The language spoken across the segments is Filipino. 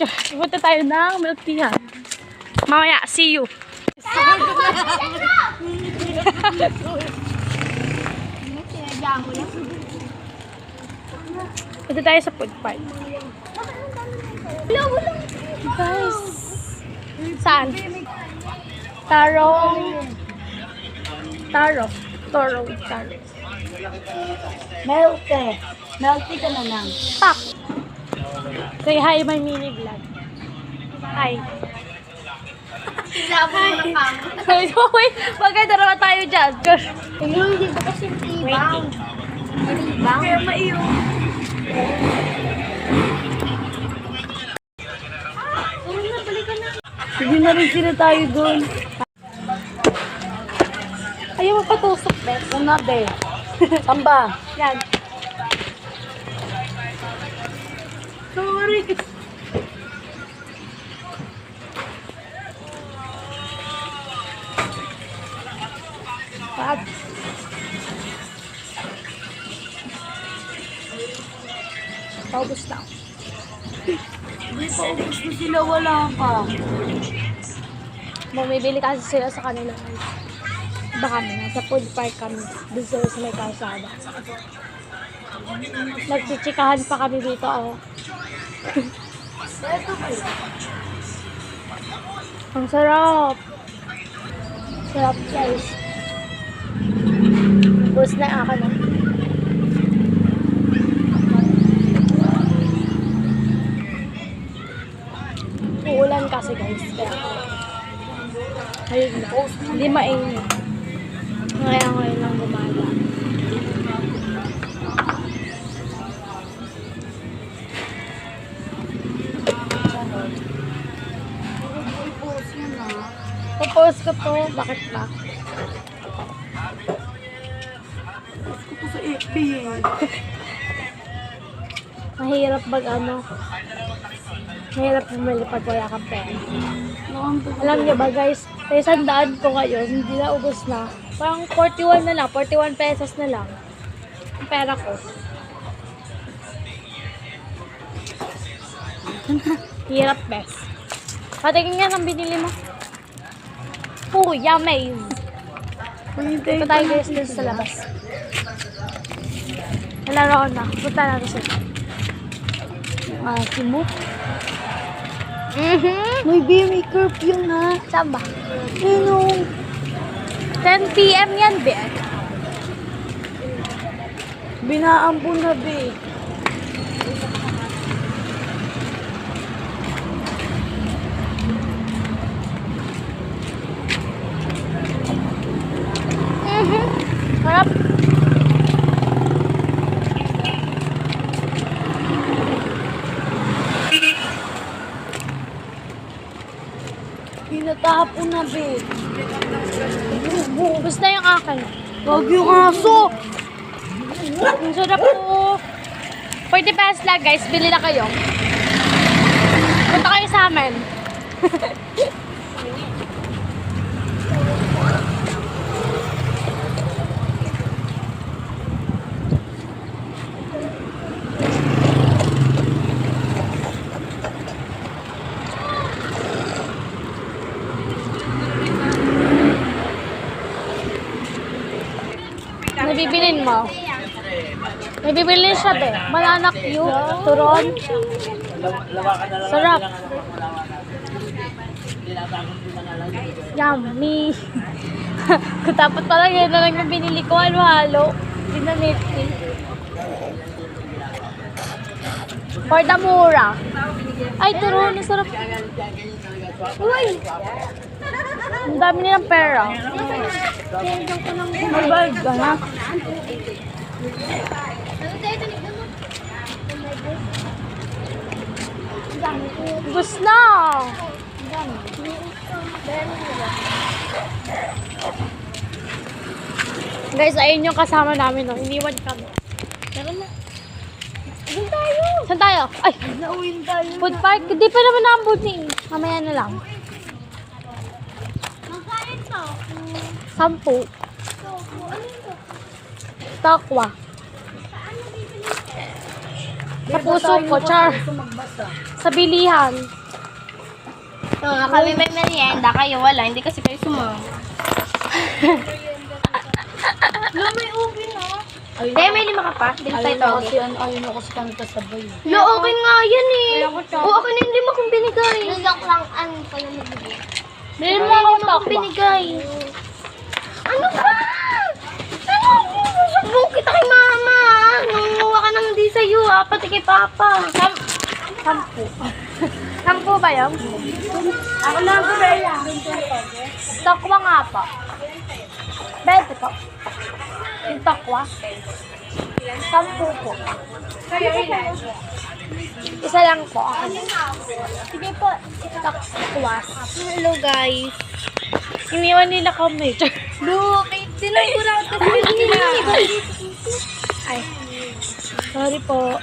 picture. Punta tayo ng milk tea. Mamaya, see you. Punta tayo sa food park. Guys. Saan? Taro. Milk tea. Milk tea ka na lang. Pak. Say hi, my mini vlog. Hi. Wait, maganda naman tayo dyan. Yung hindi ba kasi tibang? Tibang? Kaya maiyo. Sige na rin sila tayo doon. Ayaw mo patusok, Bet. Una, be. Samba. Yan. Sorry. Pag. Paubos na. Paubos ko sila, wala pa. Bumibili kasi sila sa kanila. Baka kami, nasa food park kami. Doon sila sa may kalsada. Nagchichikahan pa kami dito, oh. Ang sarap. Sarap, guys. Bus na ako na. Uulan kasi, guys. Kaya, ayun na. Hindi mainit. Ngayon lang gumala. Post ko to. Bakit ba? Post ko to sa FB eh. Mahirap mahirap bumili pag wala kang pera. Alam niyo ba, guys, sa 100 ko ngayon, hindi na ubos na. Parang 41 na lang, 41 pesos na lang. Ang pera ko. Hirap, bes. Patingin nga ng binili mo. Yummy! Punta tayo, guys, dun sa labas. Nalaro na. Punta natin sila. Simot. May may curfew na. Saan ba? Ano? 10 PM yan, be. Binaampun na, be. Harap. Pinatapon na, be. Ubus na yung akin. Wag yung aso. Ang sarap po. 40 pesos lang, guys. Bili na kayo. Punta kayo sa amin. Nabibilin mo. May bibilin siya, be. Malanak you. Turon. Sarap. Yummy. Kung dapat pala yun na lang yung binili ko. Halo-halo. Pinaniti. For the mura. Ay, turon. Ang sarap. Uy. Ang dami nilang pera. Magbayad ka na. Bus na! Guys, ayun yung kasama namin, no? Iniwan kami. Tara na. Saan tayo? Saan tayo? Ay! Nauwin tayo. Food park? Hindi pa naman naambun eh. Mamaya na lang. Magkain to. 10. Ano to? Tokwa. Sa puso ko, char. Sa bilihan. Kami may merienda, kayo wala. Hindi kasi kayo sumama. May ubi na. May 5 ka pa. Bili tayo toge. Ayun ako sa kanita sabay. Okay nga yan eh. Akin yung 5 kong binigay. Nagak lang, ano pa yung nabigay? Bili mo ako Kong takwa. binigay. Ano ba? Ano? Sumbong kita kay mama. Nangunguha ka nang di sa'yo, pati kay papa. 10 ba yun? Ako lang ko Bella. Takwa nga pa. 20 po. Yung takwa. 10 po. Isa lang po. Sige po. Takwas. Hello guys. Iniwan nila kami. Look, tinagura ko kasi nila. Ay. Sorry po.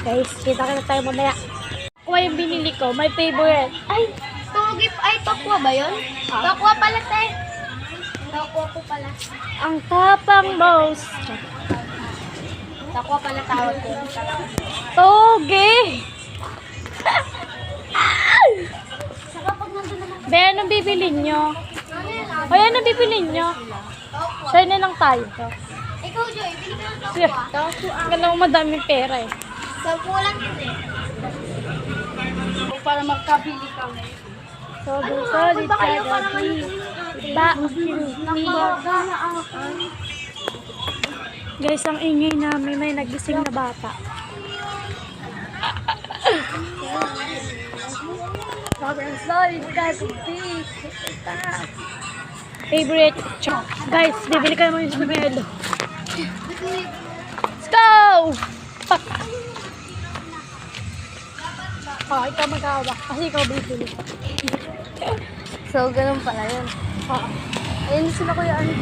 Guys, kita tayo mamaya. Takwa yung binili ko. My favorite. Ay, togi, ay, tokwa ba yun? Tokwa pala, te. Tokwa po pala. Ang tapang boss. Tokwa pala tawag ko. Toge! Be, anong bibilin nyo? Ay, anong bibilin nyo? Share na lang tayo. Ikaw, Joy, bili ka ng Sige. tokwa. Ganun madaming pera eh. 10 lang yun eh. Para magkabili kami. Solid ka gabi. Ba, guys, ang ingay namin. May nagising na bata. Sobrang solid ka gabi. Favorite chok. Guys, bibili ka naman yung sumelo. Let's go! Pak! Ikaw mag-awak. Kasi ikaw bibili. So, ganun pala yun. Ayun sila kuya ano.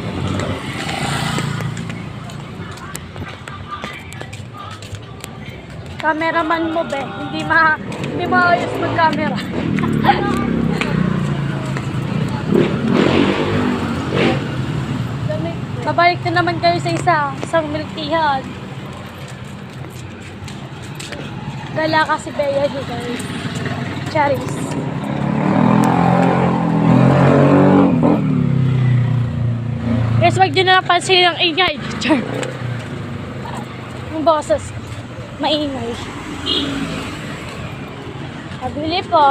Cameraman mo, be. Hindi maayos mag-camera. Babalik na naman kayo sa isang milkihan. Gala kasi Bea di guys. Charis. Guys, wag din na napansin ang ingay. Char. Yung boses. Maingay. Pabili po.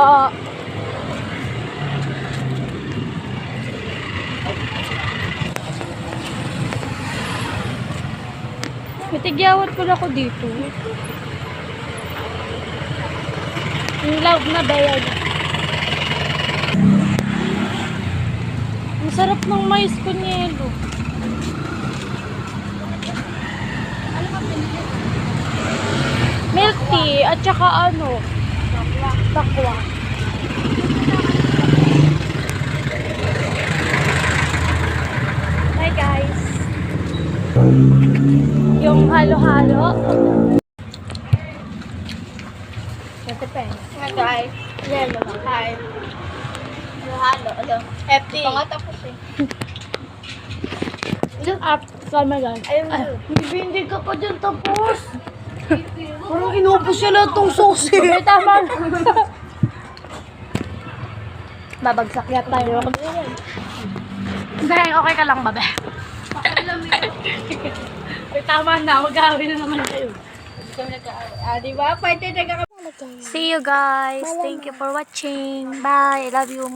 Mitigyawat ko na ko dito. Yung love na bayad. Ang sarap ng mais kunyelo. Milk tea at saka ano? Takwa. Hi guys. Yung halo-halo. Depende. Nga guys. Yellow lang. Hi. Halo, ano? FT. Pangatapos eh. Up. Sama guys. Ayun mo. Hindi ka pa dyan tapos. Parang inubos siya lahat tong susi. May tama. Babagsak Kaya tayo. Dahil okay ka lang, babe. May tama na. Mag-awin na naman kayo. Diba? Pwede na ka. See you guys. Thank you for watching. Bye. I love you.